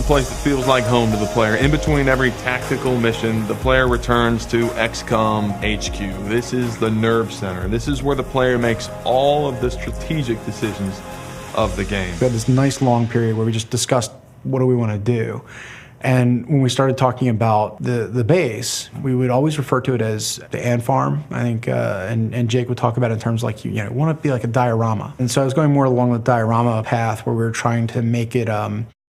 place that feels like home to the player. In between every tactical mission, the player returns to XCOM HQ. This is the nerve center. This is where the player makes all of the strategic decisions of the game. We had this nice long period where we just discussed what do we want to do. And when we started talking about the base, we would always refer to it as the ant farm, I think, and Jake would talk about it in terms like, you want to be like a diorama. And so I was going more along the diorama path where we were trying to make it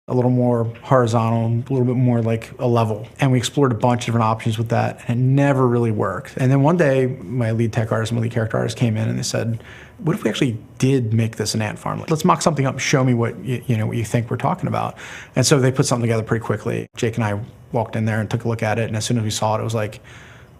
a little more horizontal, a little bit more like a level. And we explored a bunch of different options with that, and it never really worked. And then one day, my lead tech artist and my lead character artist came in and they said, what if we actually did make this an ant farm? Like, let's mock something up and show me what what you think we're talking about. And so they put something together pretty quickly. Jake and I walked in there and took a look at it, and as soon as we saw it, it was like,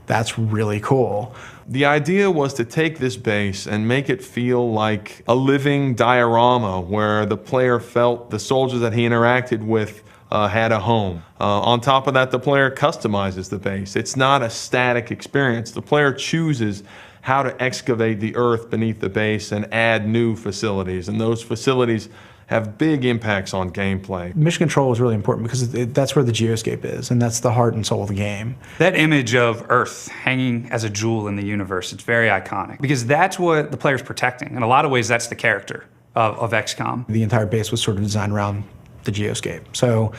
that's really cool. The idea was to take this base and make it feel like a living diorama where the player felt the soldiers that he interacted with had a home. On top of that, the player customizes the base. It's not a static experience. The player chooses how to excavate the earth beneath the base and add new facilities, and those facilities have big impacts on gameplay. Mission control is really important because that's where the geoscape is, and that's the heart and soul of the game. That image of Earth hanging as a jewel in the universe, it's very iconic because that's what the player's protecting. In a lot of ways, that's the character of XCOM. The entire base was sort of designed around the geoscape. So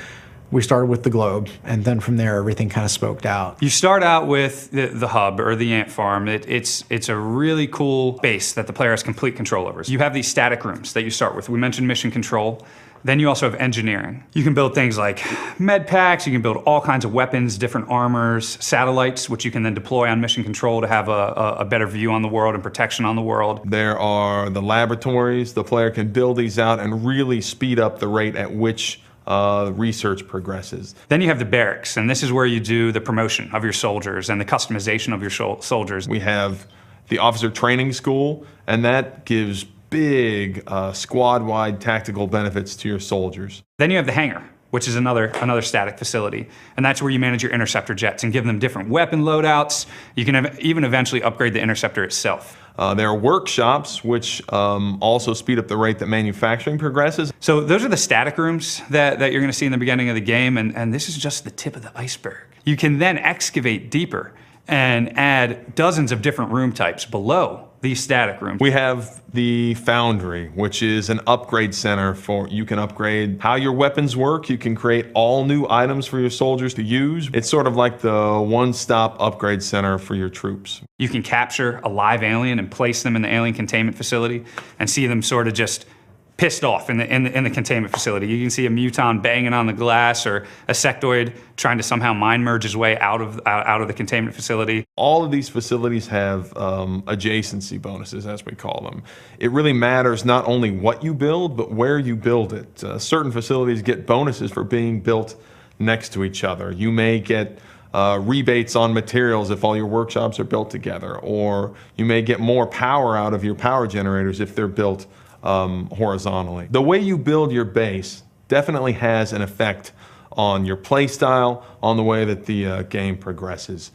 we started with the globe, and then from there, everything kind of spoked out. You start out with the hub, or the ant farm. It's a really cool base that the player has complete control over. So you have these static rooms that you start with. We mentioned mission control. Then you also have engineering. You can build things like med packs, you can build all kinds of weapons, different armors, satellites, which you can then deploy on mission control to have a better view on the world and protection on the world. There are the laboratories. The player can build these out and really speed up the rate at which research progresses. Then you have the barracks, and this is where you do the promotion of your soldiers and the customization of your soldiers. We have the officer training school, and that gives big squad-wide tactical benefits to your soldiers. Then you have the hangar, which is another static facility, and that's where you manage your interceptor jets and give them different weapon loadouts. You can even eventually upgrade the interceptor itself. There are workshops, which also speed up the rate that manufacturing progresses. So those are the static rooms that you're going to see in the beginning of the game, and this is just the tip of the iceberg. You can then excavate deeper and add dozens of different room types below these static rooms. We have the Foundry, which is an upgrade center for, you can upgrade how your weapons work. You can create all new items for your soldiers to use. It's sort of like the one-stop upgrade center for your troops. You can capture a live alien and place them in the alien containment facility and see them sort of just pissed off in the containment facility. You can see a muton banging on the glass, or a sectoid trying to somehow mind merge his way out of the containment facility. All of these facilities have adjacency bonuses, as we call them. It really matters not only what you build, but where you build it. Certain facilities get bonuses for being built next to each other. You may get rebates on materials if all your workshops are built together, or you may get more power out of your power generators if they're built horizontally. The way you build your base definitely has an effect on your play style, on the way that the game progresses.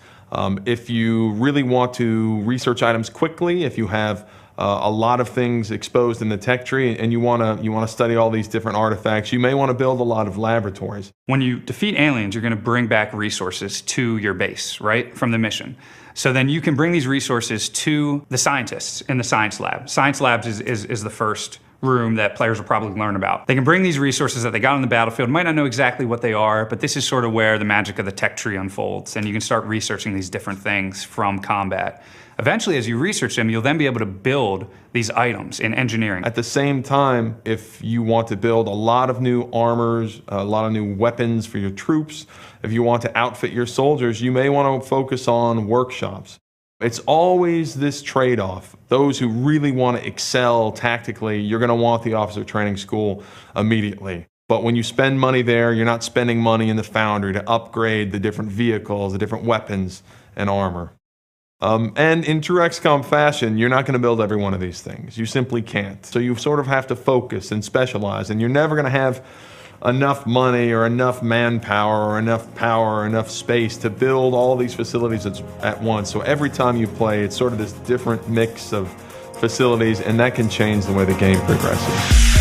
If you really want to research items quickly, if you have a lot of things exposed in the tech tree and you want to study all these different artifacts, you may want to build a lot of laboratories. When you defeat aliens, you're going to bring back resources to your base, right, from the mission. So then you can bring these resources to the scientists in the science lab. Science labs is the first room that players will probably learn about. They can bring these resources that they got on the battlefield, might not know exactly what they are, but this is sort of where the magic of the tech tree unfolds, and you can start researching these different things from combat. Eventually, as you research them, you'll then be able to build these items in engineering. At the same time, if you want to build a lot of new armors, a lot of new weapons for your troops, if you want to outfit your soldiers, you may want to focus on workshops. It's always this trade-off. Those who really want to excel tactically, you're going to want the officer training school immediately. But when you spend money there, you're not spending money in the Foundry to upgrade the different vehicles, the different weapons and armor. And in true XCOM fashion, you're not going to build every one of these things. You simply can't. So you sort of have to focus and specialize, and you're never going to have enough money or enough manpower or enough power or enough space to build all these facilities at once. So every time you play, it's sort of this different mix of facilities, and that can change the way the game progresses.